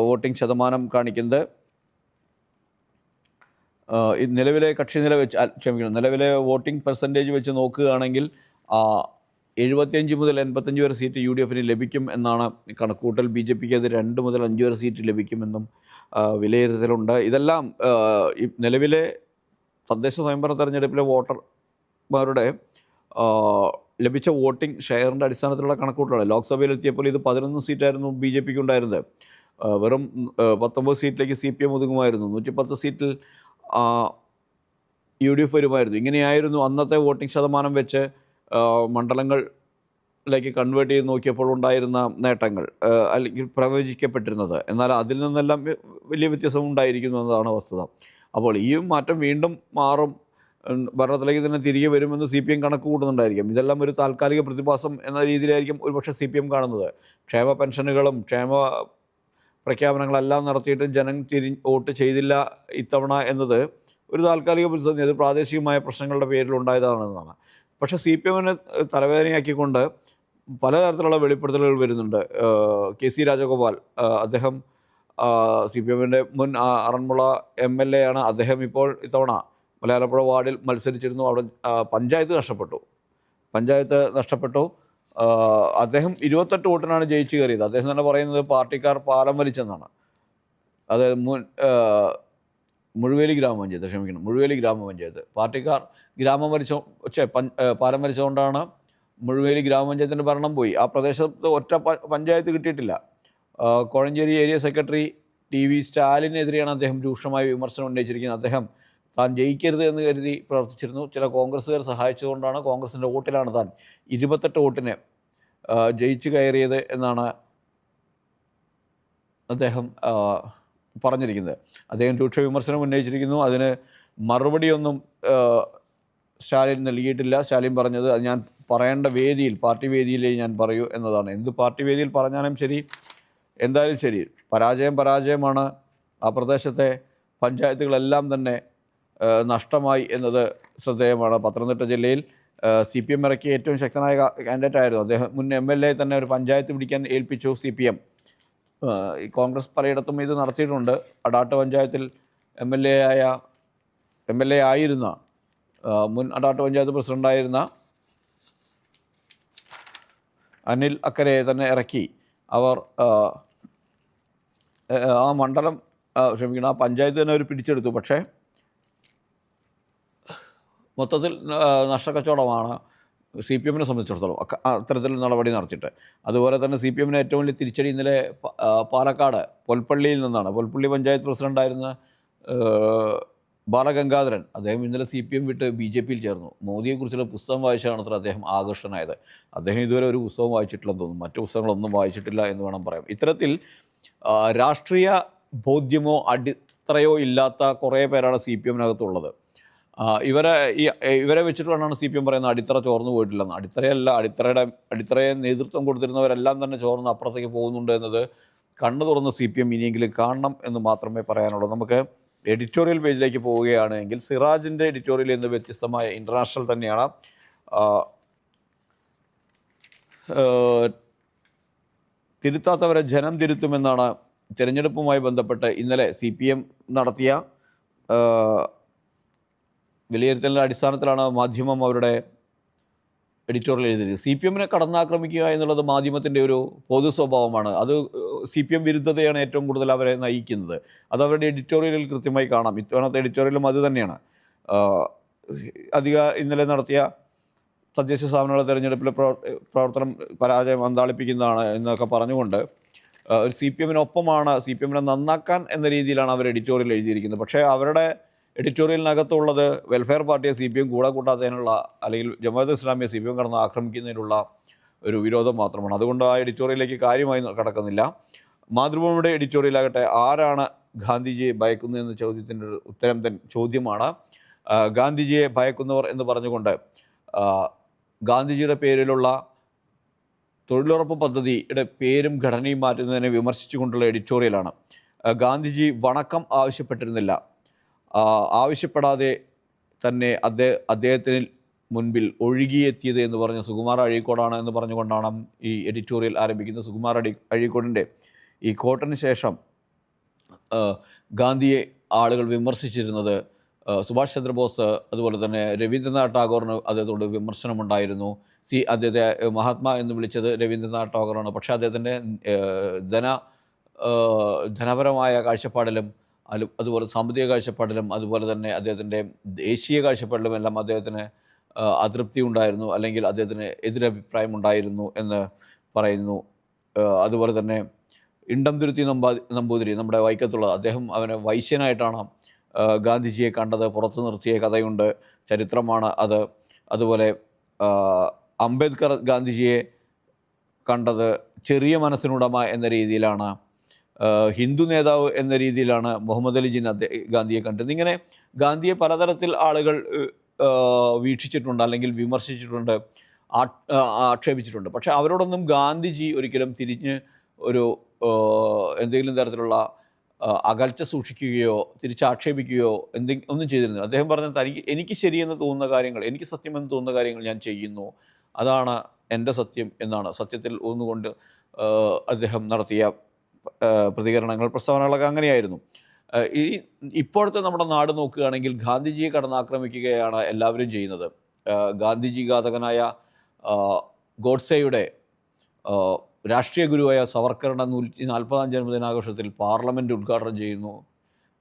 വോട്ടിംഗ് ശതമാനം കാണിക്കുന്നത്. നിലവിലെ കക്ഷിനില വെച്ച് നിലവിലെ വോട്ടിംഗ് പെർസെൻറ്റേജ് വെച്ച് നോക്കുകയാണെങ്കിൽ 75 മുതൽ 85 വരെ സീറ്റ് UDFിന് ലഭിക്കും എന്നാണ് കണക്കുകൂട്ടൽ. BJPക്ക് അത് 2 മുതൽ 5 വരെ സീറ്റ് ലഭിക്കുമെന്നും വിലയിരുത്തലുണ്ട്. ഇതെല്ലാം ഈ നിലവിലെ തദ്ദേശ സ്വയംഭരണ തെരഞ്ഞെടുപ്പിലെ വോട്ടർമാരുടെ ലഭിച്ച വോട്ടിംഗ് ഷെയറിൻ്റെ അടിസ്ഥാനത്തിലുള്ള കണക്കൂട്ടലാണ്. ലോക്സഭയിലെത്തിയപ്പോൾ ഇത് 11 സീറ്റായിരുന്നു BJPക്ക് ഉണ്ടായിരുന്നത്. വെറും 19 സീറ്റിലേക്ക് CPM ഒതുങ്ങുമായിരുന്നു. 110 സീറ്റിൽ UDF വരുമായിരുന്നു. ഇങ്ങനെയായിരുന്നു അന്നത്തെ വോട്ടിംഗ് ശതമാനം വെച്ച് മണ്ഡലങ്ങളിലേക്ക് കൺവേർട്ട് ചെയ്ത് നോക്കിയപ്പോൾ ഉണ്ടായിരുന്ന നേട്ടങ്ങൾ അല്ലെങ്കിൽ പ്രവചിക്കപ്പെട്ടിരുന്നത്. എന്നാൽ അതിൽ നിന്നെല്ലാം വലിയ വ്യത്യാസം ഉണ്ടായിരിക്കുന്നു എന്നതാണ് വസ്തുത. അപ്പോൾ ഈ മാറ്റം വീണ്ടും മാറും, ഭരണത്തിലേക്ക് തന്നെ തിരികെ വരുമെന്ന് CPM കണക്ക് കൂട്ടുന്നുണ്ടായിരിക്കും. ഇതെല്ലാം ഒരു താൽക്കാലിക പ്രതിഭാസം എന്ന രീതിയിലായിരിക്കും ഒരുപക്ഷെ CPM കാണുന്നത്. ക്ഷേമ പെൻഷനുകളും ക്ഷേമ പ്രഖ്യാപനങ്ങളെല്ലാം നടത്തിയിട്ടും ജനം വോട്ട് ചെയ്തില്ല ഇത്തവണ എന്നത് ഒരു താൽക്കാലിക പ്രതിസന്ധി, അത് പ്രാദേശികമായ പ്രശ്നങ്ങളുടെ പേരിൽ ഉണ്ടായതാണെന്നാണ്. പക്ഷേ CPMനെ തലവേദനയാക്കിക്കൊണ്ട് പലതരത്തിലുള്ള വെളിപ്പെടുത്തലുകൾ വരുന്നുണ്ട്. KC രാജഗോപാൽ, അദ്ദേഹം CPMൻ്റെ മുൻ ആറന്മുള MLA ആണ്. അദ്ദേഹം ഇപ്പോൾ ഇത്തവണ മലയാലപ്പുഴ വാർഡിൽ മത്സരിച്ചിരുന്നു. അവിടെ പഞ്ചായത്ത് നഷ്ടപ്പെട്ടു. അദ്ദേഹം 28 വോട്ടിനാണ് ജയിച്ചു കയറിയത്. അദ്ദേഹം തന്നെ പറയുന്നത് പാർട്ടിക്കാർ പാലം വലിച്ചെന്നാണ്. അത് മുഴുവേലി ഗ്രാമപഞ്ചായത്ത് പാർട്ടിക്കാർ പാലം വലിച്ചുകൊണ്ടാണ് മുഴുവേലി ഗ്രാമപഞ്ചായത്തിൻ്റെ ഭരണം പോയി. ആ പ്രദേശത്ത് ഒറ്റ പഞ്ചായത്ത് കിട്ടിയിട്ടില്ല. കോഴഞ്ചേരി ഏരിയ സെക്രട്ടറി TV സ്റ്റാലിനെതിരെയാണ് അദ്ദേഹം രൂക്ഷമായ വിമർശനം ഉന്നയിച്ചിരിക്കുന്നത്. അദ്ദേഹം താൻ ജയിക്കരുത് എന്ന് കരുതി പ്രവർത്തിച്ചിരുന്നു. ചില കോൺഗ്രസ്സുകാർ സഹായിച്ചതുകൊണ്ടാണ്, കോൺഗ്രസിൻ്റെ വോട്ടിലാണ് താൻ 28 വോട്ടിന് ജയിച്ചു കയറിയത് എന്നാണ് അദ്ദേഹം പറഞ്ഞിരിക്കുന്നത്. അദ്ദേഹം രൂക്ഷ വിമർശനം ഉന്നയിച്ചിരിക്കുന്നു. അതിന് മറുപടിയൊന്നും സ്റ്റാലിൻ നൽകിയിട്ടില്ല. സ്റ്റാലിൻ പറഞ്ഞത് അത് ഞാൻ പറയേണ്ട വേദിയിൽ, പാർട്ടി വേദിയിലേ ഞാൻ പറയൂ എന്നതാണ്. എന്ത് പാർട്ടി വേദിയിൽ പറഞ്ഞാലും ശരി, എന്തായാലും ശരി, പരാജയമാണ്. ആ പ്രദേശത്തെ പഞ്ചായത്തുകളെല്ലാം തന്നെ നഷ്ടമായി എന്നത് ശ്രദ്ധേയമാണ്. പത്തനംതിട്ട ജില്ലയിൽ CPM ഇറക്കിയ ഏറ്റവും ശക്തനായ കാൻഡിഡേറ്റ് ആയിരുന്നു അദ്ദേഹം. മുൻ MLA തന്നെ ഒരു പഞ്ചായത്ത് പിടിക്കാൻ ഏൽപ്പിച്ചു CPM. ഈ കോൺഗ്രസ് പലയിടത്തും ഇത് നടത്തിയിട്ടുണ്ട്. അടാട്ട് പഞ്ചായത്തിൽ MLA ആയിരുന്ന മുൻ അടാട്ട് പഞ്ചായത്ത് പ്രസിഡൻ്റായിരുന്ന അനിൽ അക്കരയെ തന്നെ ഇറക്കി അവർ ആ മണ്ഡലം ആ പഞ്ചായത്ത് തന്നെ അവർ പിടിച്ചെടുത്തു. പക്ഷേ മൊത്തത്തിൽ നഷ്ടക്കച്ചവടമാണ് CPMനെ സംബന്ധിച്ചിടത്തോളം അത്തരത്തിലുള്ള നടപടി നടത്തിയിട്ട്. അതുപോലെ തന്നെ CPMന് ഏറ്റവും വലിയ തിരിച്ചടി ഇന്നലെ പാലക്കാട് പൊൽപ്പള്ളിയിൽ നിന്നാണ്. പൊൽപ്പള്ളി പഞ്ചായത്ത് പ്രസിഡൻ്റായിരുന്ന ബാലഗംഗാധരൻ, അദ്ദേഹം ഇന്നലെ CPM വിട്ട് BJPയിൽ ചേർന്നു. മോദിയെക്കുറിച്ചുള്ള പുസ്തകം വായിച്ചാണ് അത്ര അദ്ദേഹം ആകർഷണനായത്. അദ്ദേഹം ഇതുവരെ ഒരു പുസ്തകം വായിച്ചിട്ടില്ലെന്ന് തോന്നുന്നു. മറ്റു പുസ്തകങ്ങളൊന്നും വായിച്ചിട്ടില്ല എന്ന് വേണം പറയാം. ഇത്തരത്തിൽ രാഷ്ട്രീയ ബോധ്യമോ അടിത്തറയോ ഇല്ലാത്ത കുറേ പേരാണ് CPMനകത്തുള്ളത്. ഇവരെ വെച്ചിട്ട് വേണമാണ് CPM പറയുന്നത് അടിത്തറ ചോർന്നു പോയിട്ടില്ലെന്ന്. അടിത്തറയല്ല, അടിത്തറയെ നേതൃത്വം കൊടുത്തിരുന്നവരെല്ലാം തന്നെ ചോർന്ന് അപ്പുറത്തേക്ക് പോകുന്നുണ്ട് എന്നത് കണ്ണു തുറന്ന് CPM ഇനിയെങ്കിലും കാണണം എന്ന് മാത്രമേ പറയാനുള്ളൂ. നമുക്ക് എഡിറ്റോറിയൽ പേജിലേക്ക് പോവുകയാണെങ്കിൽ സിറാജിൻ്റെ എഡിറ്റോറിയൽ എന്ന് വ്യത്യസ്തമായ ഇൻ്റർനാഷണൽ തന്നെയാണ്. തിരുത്താത്തവരെ ജനം തിരുത്തുമെന്നാണ് തിരഞ്ഞെടുപ്പുമായി ബന്ധപ്പെട്ട് ഇന്നലെ CPM നടത്തിയ വിലയിരുത്തലിൻ്റെ അടിസ്ഥാനത്തിലാണ് മാധ്യമം അവരുടെ എഡിറ്റോറിയൽ എഴുതിയത്. CPMനെ കടന്നാക്രമിക്കുക എന്നുള്ളത് മാധ്യമത്തിൻ്റെ ഒരു പൊതു സ്വഭാവമാണ്. അത് CPM വിരുദ്ധതയാണ് ഏറ്റവും കൂടുതൽ അവരെ നയിക്കുന്നത്. അത് അവരുടെ എഡിറ്റോറിയലിൽ കൃത്യമായി കാണാം. ഇത്തവണത്തെ എഡിറ്റോറിയലും അത് തന്നെയാണ്. ഇന്നലെ നടത്തിയ തദ്ദേശ സ്ഥാപനങ്ങളുടെ തെരഞ്ഞെടുപ്പിലെ പ്രവർത്തനം പരാജയം അന്താളിപ്പിക്കുന്നതാണ് എന്നൊക്കെ പറഞ്ഞുകൊണ്ട് ഒരു CPMനൊപ്പമാണ്, CPMനെ നന്നാക്കാൻ എന്ന രീതിയിലാണ് അവർ എഡിറ്റോറിയൽ എഴുതിയിരിക്കുന്നത്. പക്ഷേ അവരുടെ എഡിറ്റോറിയലിനകത്തുള്ളത് വെൽഫെയർ പാർട്ടിയെ CPM കൂടെ കൂട്ടാത്തതിനുള്ള, അല്ലെങ്കിൽ ജമാഅത്ത് ഇസ്ലാമിയെ CPM കടന്ന് ആക്രമിക്കുന്നതിനുള്ള ഒരു വിരോധം മാത്രമാണ്. അതുകൊണ്ട് ആ എഡിറ്റോറിയലിലേക്ക് കാര്യമായി കടക്കുന്നില്ല. മാതൃഭൂമിയുടെ എഡിറ്റോറിയലാകട്ടെ ആരാണ് ഗാന്ധിജിയെ ഭയക്കുന്നതെന്ന ചോദ്യത്തിൻ്റെ ഒരു ഉത്തരം ചോദ്യമാണ്. ഗാന്ധിജിയെ ഭയക്കുന്നവർ എന്ന് പറഞ്ഞുകൊണ്ട് ഗാന്ധിജിയുടെ പേരിലുള്ള തൊഴിലുറപ്പ് പദ്ധതിയുടെ പേരും ഘടനയും മാറ്റുന്നതിനെ വിമർശിച്ചുകൊണ്ടുള്ള എഡിറ്റോറിയലാണ്. ഗാന്ധിജി വണക്കം ആവശ്യപ്പെട്ടിരുന്നില്ല, ആവശ്യപ്പെടാതെ തന്നെ അദ്ദേഹത്തിന് മുൻപിൽ ഒഴുകിയെത്തിയത് എന്ന് പറഞ്ഞ സുകുമാർ അഴീക്കോടാണ് എന്ന് പറഞ്ഞുകൊണ്ടാണ് ഈ എഡിറ്റോറിയൽ ആരംഭിക്കുന്നത്. സുകുമാർ അഴീക്കോടിൻ്റെ ഈ കോട്ടിന് ശേഷം ഗാന്ധിയെ ആളുകൾ വിമർശിച്ചിരുന്നത് സുഭാഷ് ചന്ദ്രബോസ്, അതുപോലെ തന്നെ രവീന്ദ്രനാഥ് ടാഗോറിന് അദ്ദേഹത്തോട് വിമർശനമുണ്ടായിരുന്നു. അദ്ദേഹത്തെ മഹാത്മാ എന്ന് വിളിച്ചത് രവീന്ദ്രനാഥ് ടാഗോറാണ്. പക്ഷേ അദ്ദേഹത്തിൻ്റെ ധനപരമായ കാഴ്ചപ്പാടിലും അതുപോലെ സാമ്പത്തിക കാഴ്ചപ്പാടിലും അതുപോലെ തന്നെ അദ്ദേഹത്തിൻ്റെ ദേശീയ കാഴ്ചപ്പാടിലും എല്ലാം അദ്ദേഹത്തിന് അതൃപ്തി ഉണ്ടായിരുന്നു, അല്ലെങ്കിൽ അദ്ദേഹത്തിന് എതിരഭിപ്രായം ഉണ്ടായിരുന്നു എന്ന് പറയുന്നു. അതുപോലെ തന്നെ ഇണ്ടംതുരുത്തി നമ്പൂതിരി, നമ്മുടെ വൈക്കത്തുള്ള അദ്ദേഹം, അവനെ വൈശ്യനായിട്ടാണ് ഗാന്ധിജിയെ കണ്ടത്, പുറത്തു നിർത്തിയ കഥയുണ്ട്, ചരിത്രമാണ് അത്. അതുപോലെ അംബേദ്കർ ഗാന്ധിജിയെ കണ്ടത് ചെറിയ മനസ്സിനുടമ എന്ന രീതിയിലാണ്, ഹിന്ദു നേതാവ് എന്ന രീതിയിലാണ് മുഹമ്മദ് അലി ജിന്ന ഗാന്ധിയെ കണ്ടത്. ഇങ്ങനെ ഗാന്ധിയെ പലതരത്തിൽ ആളുകൾ വീക്ഷിച്ചിട്ടുണ്ട്, അല്ലെങ്കിൽ വിമർശിച്ചിട്ടുണ്ട്, ആക്ഷേപിച്ചിട്ടുണ്ട്. പക്ഷേ അവരോടൊന്നും ഗാന്ധിജി ഒരിക്കലും തിരിഞ്ഞ് ഒരു എന്തെങ്കിലും തരത്തിലുള്ള അകൽച്ച സൂക്ഷിക്കുകയോ തിരിച്ചാക്ഷേപിക്കുകയോ ഒന്നും ചെയ്തിരുന്നില്ല. അദ്ദേഹം പറഞ്ഞത് എനിക്ക് ശരിയെന്ന് തോന്നുന്ന കാര്യങ്ങൾ, എനിക്ക് സത്യമെന്ന് തോന്നുന്ന കാര്യങ്ങൾ ഞാൻ ചെയ്യുന്നു, അതാണ് എൻ്റെ സത്യം എന്നാണ്. സത്യത്തിൽ ഊന്നുകൊണ്ട് അദ്ദേഹം നടത്തിയ പ്രതികരണങ്ങൾ, പ്രസ്താവനകളൊക്കെ അങ്ങനെയായിരുന്നു. ഇപ്പോഴത്തെ നമ്മുടെ നാട് നോക്കുകയാണെങ്കിൽ ഗാന്ധിജിയെ കടന്നാക്രമിക്കുകയാണ് എല്ലാവരും ചെയ്യുന്നത്. ഗാന്ധിജി ഘാതകനായ ഗോഡ്സെയുടെ രാഷ്ട്രീയ ഗുരുവായ സവർക്കറുടെ 140ാം ജന്മദിനാഘോഷത്തിൽ പാർലമെൻറ്റ് ഉദ്ഘാടനം ചെയ്യുന്നു,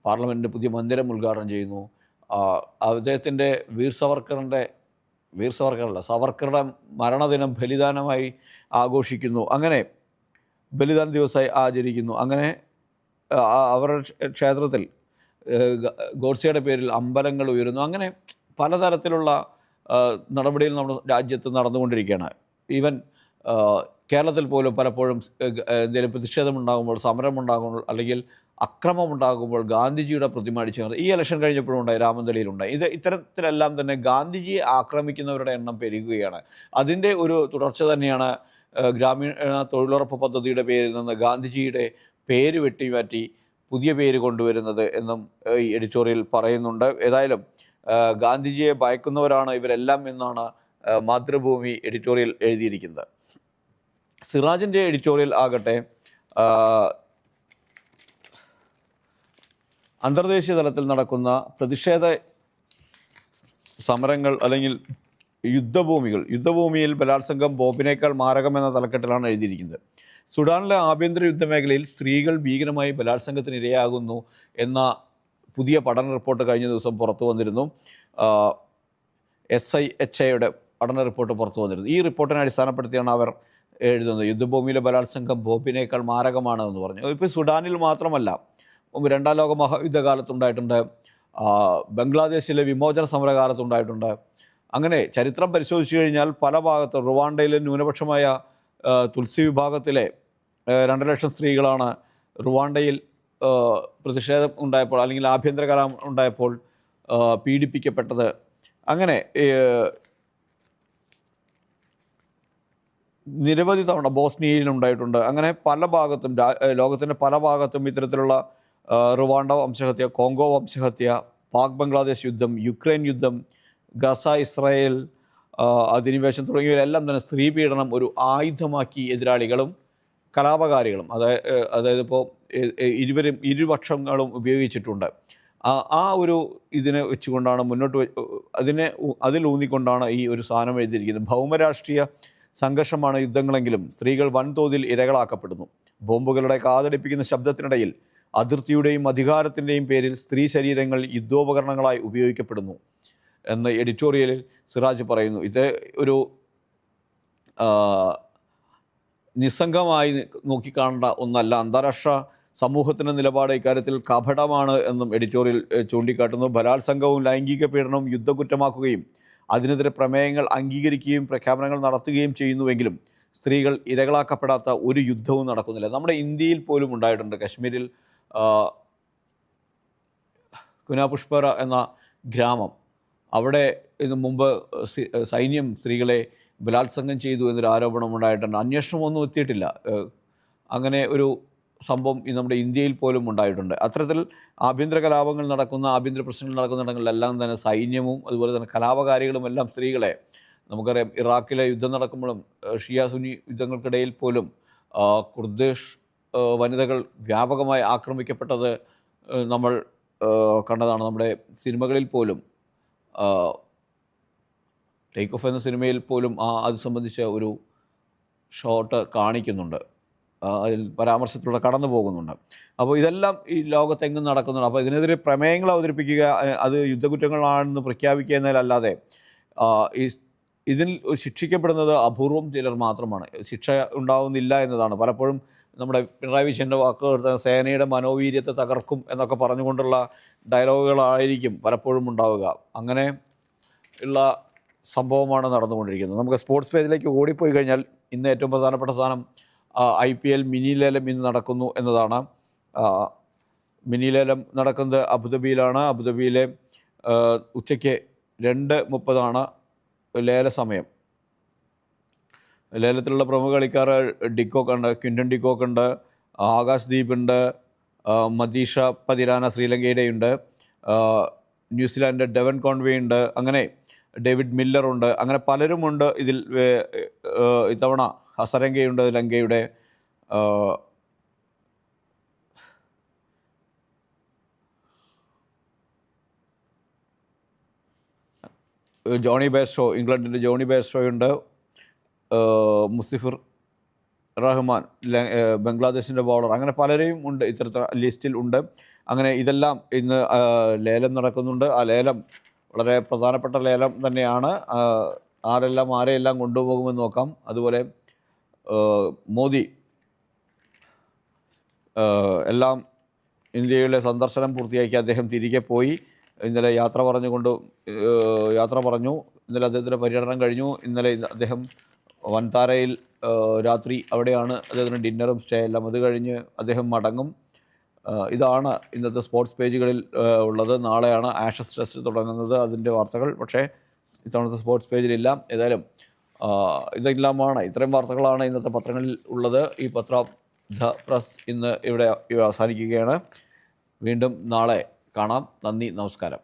പാർലമെൻറ്റിൻ്റെ പുതിയ മന്ദിരം ഉദ്ഘാടനം ചെയ്യുന്നു. അദ്ദേഹത്തിൻ്റെ സവർക്കറുടെ മരണദിനം ബലിദാനമായി ആഘോഷിക്കുന്നു, അങ്ങനെ ബലിദാന ദിവസമായി ആചരിക്കുന്നു. അങ്ങനെ അവരുടെ ക്ഷേത്രത്തിൽ ഗോഡ്സെയുടെ പേരിൽ അമ്പലങ്ങൾ ഉയരുന്നു. അങ്ങനെ പലതരത്തിലുള്ള നടപടികൾ നമ്മുടെ രാജ്യത്ത് നടന്നുകൊണ്ടിരിക്കുകയാണ്. ഈവൻ കേരളത്തിൽ പോലും പലപ്പോഴും എന്തെങ്കിലും പ്രതിഷേധമുണ്ടാകുമ്പോൾ, സമരമുണ്ടാകുമ്പോൾ, അല്ലെങ്കിൽ അക്രമമുണ്ടാകുമ്പോൾ ഗാന്ധിജിയുടെ പ്രതിമ അടിച്ചു. ഈ ഇലക്ഷൻ കഴിഞ്ഞപ്പോഴും ഉണ്ടായി, രാമന്തളിയിലുണ്ടായി. ഇത്തരത്തിലെല്ലാം തന്നെ ഗാന്ധിജിയെ ആക്രമിക്കുന്നവരുടെ എണ്ണം പെരുകുകയാണ്. അതിൻ്റെ ഒരു തുടർച്ച തന്നെയാണ് ഗ്രാമീണ തൊഴിലുറപ്പ് പദ്ധതിയുടെ പേരിൽ നിന്ന് ഗാന്ധിജിയുടെ പേര് വെട്ടിമാറ്റി പുതിയ പേര് കൊണ്ടുവരുന്നത് എന്നും ഈ എഡിറ്റോറിയൽ പറയുന്നുണ്ട്. ഏതായാലും ഗാന്ധിജിയെ ഭയക്കുന്നവരാണ് ഇവരെല്ലാം എന്നാണ് മാതൃഭൂമി എഡിറ്റോറിയൽ എഴുതിയിരിക്കുന്നത്. സിറാജിൻ്റെ എഡിറ്റോറിയൽ ആകട്ടെ അന്തർദേശീയ തലത്തിൽ നടക്കുന്ന പ്രതിഷേധ സമരങ്ങൾ അല്ലെങ്കിൽ യുദ്ധഭൂമിയിൽ ബലാത്സംഗം ബോംബിനേക്കാൾ മാരകമെന്ന തലക്കെട്ടിലാണ് എഴുതിയിരിക്കുന്നത്. സുഡാനിലെ ആഭ്യന്തര യുദ്ധമേഖലയിൽ സ്ത്രീകൾ ഭീകരമായി ബലാത്സംഗത്തിന് ഇരയാകുന്നു എന്ന പുതിയ പഠന റിപ്പോർട്ട് കഴിഞ്ഞ ദിവസം പുറത്തു വന്നിരുന്നു. SIHAയുടെ പഠന റിപ്പോർട്ട് പുറത്തു വന്നിരുന്നു. ഈ റിപ്പോർട്ടിനെ അടിസ്ഥാനപ്പെടുത്തിയാണ് അവർ എഴുതുന്നത്. യുദ്ധഭൂമിയിലെ ബലാത്സംഗം ബോംബിനേക്കാൾ മാരകമാണ് എന്ന് പറഞ്ഞു. ഇപ്പോൾ സുഡാനിൽ മാത്രമല്ല, രണ്ടാം ലോക മഹായുദ്ധകാലത്തുണ്ടായിട്ടുണ്ട്, ബംഗ്ലാദേശിലെ വിമോചന സമരകാലത്തുണ്ടായിട്ടുണ്ട്. അങ്ങനെ ചരിത്രം പരിശോധിച്ചു കഴിഞ്ഞാൽ പല ഭാഗത്തും, റുവാണ്ടയിലെ ന്യൂനപക്ഷമായ തുൽസി വിഭാഗത്തിലെ 2 ലക്ഷം സ്ത്രീകളാണ് റുവാണ്ടയിൽ പ്രതിഷേധം ഉണ്ടായപ്പോൾ, അല്ലെങ്കിൽ ആഭ്യന്തര കലാപം ഉണ്ടായപ്പോൾ പീഡിപ്പിക്കപ്പെട്ടത്. അങ്ങനെ നിരവധി തവണ ബോസ്നിയയിലുണ്ടായിട്ടുണ്ട്. അങ്ങനെ പല ഭാഗത്തും, ലോകത്തിൻ്റെ പല ഭാഗത്തും ഇത്തരത്തിലുള്ള റുവാണ്ട വംശഹത്യ, കോങ്കോ വംശഹത്യ, പാക് ബംഗ്ലാദേശ് യുദ്ധം, യുക്രൈൻ യുദ്ധം, ഗസ ഇസ്രായേൽ അധിനിവേശം തുടങ്ങിയവരെല്ലാം തന്നെ സ്ത്രീ പീഡനം ഒരു ആയുധമാക്കി എതിരാളികളും കലാപകാരികളും, അതായത് ഇപ്പോൾ ഇരുപക്ഷങ്ങളും ഉപയോഗിച്ചിട്ടുണ്ട്. ആ ഒരു ഇതിനെ വെച്ചുകൊണ്ടാണ് അതിലൂന്നിക്കൊണ്ടാണ് ഈ ഒരു സാധനം എഴുതിയിരിക്കുന്നത്. ഭൗമരാഷ്ട്രീയ സംഘർഷമാണ് യുദ്ധങ്ങളെങ്കിലും സ്ത്രീകൾ വൻതോതിൽ ഇരകളാക്കപ്പെടുന്നു. ബോംബുകളുടെ കാതടിപ്പിക്കുന്ന ശബ്ദത്തിനിടയിൽ അതിർത്തിയുടെയും അധികാരത്തിൻ്റെയും പേരിൽ സ്ത്രീ ശരീരങ്ങൾ യുദ്ധോപകരണങ്ങളായി ഉപയോഗിക്കപ്പെടുന്നു എന്ന് എഡിറ്റോറിയലിൽ സിറാജ് പറയുന്നു. ഇത് ഒരു നിസ്സംഗമായി നോക്കിക്കാണേണ്ട ഒന്നല്ല. അന്താരാഷ്ട്ര സമൂഹത്തിൻ്റെ നിലപാട് ഇക്കാര്യത്തിൽ കപടമാണ് എന്നും എഡിറ്റോറിയൽ ചൂണ്ടിക്കാട്ടുന്നു. ബലാത്സംഗവും ലൈംഗിക പീഡനവും യുദ്ധക്കുറ്റമാക്കുകയും അതിനെതിരെ പ്രമേയങ്ങൾ അംഗീകരിക്കുകയും പ്രഖ്യാപനങ്ങൾ നടത്തുകയും ചെയ്യുന്നുവെങ്കിലും സ്ത്രീകൾ ഇരകളാക്കപ്പെടാത്ത ഒരു യുദ്ധവും നടക്കുന്നില്ല. നമ്മുടെ ഇന്ത്യയിൽ പോലും ഉണ്ടായിട്ടുണ്ട്. കശ്മീരിൽ കുനാപുഷ്പര എന്ന ഗ്രാമം, അവിടെ ഇതിനു മുമ്പ് സൈന്യം സ്ത്രീകളെ ബലാത്സംഗം ചെയ്തു എന്നൊരു ആരോപണം ഉണ്ടായിട്ടുണ്ട്. അന്വേഷണമൊന്നും എത്തിയിട്ടില്ല. അങ്ങനെ ഒരു സംഭവം നമ്മുടെ ഇന്ത്യയിൽ പോലും ഉണ്ടായിട്ടുണ്ട്. അത്തരത്തിൽ ആഭ്യന്തര കലാപങ്ങൾ നടക്കുന്ന, ആഭ്യന്തര പ്രശ്നങ്ങൾ നടക്കുന്നിടങ്ങളിലെല്ലാം തന്നെ സൈന്യവും അതുപോലെ തന്നെ കലാപകാരികളും എല്ലാം സ്ത്രീകളെ, നമുക്കറിയാം ഇറാഖിലെ യുദ്ധം നടക്കുമ്പോഴും ഷിയ സുന്നി യുദ്ധങ്ങൾക്കിടയിൽ പോലും കുർദിഷ് വനിതകൾ വ്യാപകമായി ആക്രമിക്കപ്പെട്ടത് നമ്മൾ കണ്ടതാണ്. നമ്മുടെ സിനിമകളിൽ പോലും ടേക്ക് ഓഫ് എന്ന സിനിമയിൽ പോലും അത് സംബന്ധിച്ച ഒരു ഷോട്ട് കാണിക്കുന്നുണ്ട്, അതിൽ പരാമർശത്തിലൂടെ കടന്നു പോകുന്നുണ്ട്. അപ്പോൾ ഇതെല്ലാം ഈ ലോകത്തെങ്ങും നടക്കുന്നുണ്ട്. അപ്പോൾ ഇതിനെതിരെ പ്രമേയങ്ങൾ അവതരിപ്പിക്കുക, അത് യുദ്ധക്കുറ്റങ്ങളാണെന്ന് പ്രഖ്യാപിക്കുക എന്നതല്ലാതെ ഇതിൽ ശിക്ഷിക്കപ്പെടുന്നത് അപൂർവം ചിലർ മാത്രമാണ്. ശിക്ഷ ഉണ്ടാവുന്നില്ല എന്നതാണ്. പലപ്പോഴും നമ്മുടെ പിണറായി വിജയൻ്റെ വാക്കുകൾ സേനയുടെ മനോവീര്യത്തെ തകർക്കും എന്നൊക്കെ പറഞ്ഞുകൊണ്ടുള്ള ഡയലോഗുകളായിരിക്കും പലപ്പോഴും ഉണ്ടാവുക. അങ്ങനെ ഉള്ള സംഭവമാണ് നടന്നുകൊണ്ടിരിക്കുന്നത്. നമുക്ക് സ്പോർട്സ് പേജിലേക്ക് ഓടിപ്പോയി കഴിഞ്ഞാൽ ഇന്ന് ഏറ്റവും പ്രധാനപ്പെട്ട സാധനം IPL മിനി ലേലം ഇന്ന് നടക്കുന്നു എന്നതാണ്. മിനി ലേലം നടക്കുന്നത് അബുദാബിയിലാണ്. അബുദാബിയിലെ ഉച്ചയ്ക്ക് 2:30 ലേല സമയം. ലേലത്തിലുള്ള പ്രമുഖ കളിക്കാർ ഡിക്കോക്ക് ഉണ്ട്, ക്വിൻ്റൺ ഡിക്കോക്ക് ഉണ്ട്, ആകാശ് ദീപ് ഉണ്ട്, മതീഷ പതിരാന ശ്രീലങ്കയുടെ ഉണ്ട്, ന്യൂസിലാൻഡ് ഡെവൻ കോൺവേ ഉണ്ട്, അങ്ങനെ ഡേവിഡ് മില്ലർ ഉണ്ട്, അങ്ങനെ പലരുമുണ്ട് ഇതിൽ. ഇത്തവണ ഹസരംഗയുണ്ട് ലങ്കയുടെ, ജോണി ബേസ്റ്റോ, ഇംഗ്ലണ്ടിൻ്റെ ജോണി ബേസ്റ്റോയുണ്ട്, മുസിഫിർ റഹ്മാൻ ബംഗ്ലാദേശിൻ്റെ ബൗളർ, അങ്ങനെ പലരെയും ഉണ്ട് ഇത്തരത്തിൽ ലിസ്റ്റിൽ ഉണ്ട്. അങ്ങനെ ഇതെല്ലാം ഇന്ന് ലേലം നടക്കുന്നുണ്ട്. ആ ലേലം വളരെ പ്രധാനപ്പെട്ട ലേലം തന്നെയാണ്. ആരെല്ലാം കൊണ്ടുപോകുമെന്ന് നോക്കാം. അതുപോലെ മോദി എല്ലാം ഇന്ത്യയിലെ സന്ദർശനം പൂർത്തിയാക്കി അദ്ദേഹം തിരികെ പോയി. ഇന്നലെ യാത്ര പറഞ്ഞു. ഇന്നലെ അദ്ദേഹത്തിൻ്റെ പര്യടനം കഴിഞ്ഞു. ഇന്നലെ അദ്ദേഹം വൻതാരയിൽ രാത്രി അവിടെയാണ് അദ്ദേഹത്തിന് ഡിന്നറും സ്റ്റേ എല്ലാം. അത് കഴിഞ്ഞ് അദ്ദേഹം മടങ്ങും. ഇതാണ് ഇന്നത്തെ സ്പോർട്സ് പേജുകളിൽ ഉള്ളത്. നാളെയാണ് ആഷസ് ടെസ്റ്റ് തുടങ്ങുന്നത്, അതിൻ്റെ വാർത്തകൾ പക്ഷേ ഇത്തവണത്തെ സ്പോർട്സ് പേജിലില്ല. ഏതായാലും ഇതെല്ലാമാണ്, ഇത്രയും വാർത്തകളാണ് ഇന്നത്തെ പത്രങ്ങളിൽ ഉള്ളത്. ഈ ദ പ്രസ് ഇന്ന് ഇവിടെ അവസാനിക്കുകയാണ്. വീണ്ടും നാളെ കാണാം. നന്ദി, നമസ്കാരം.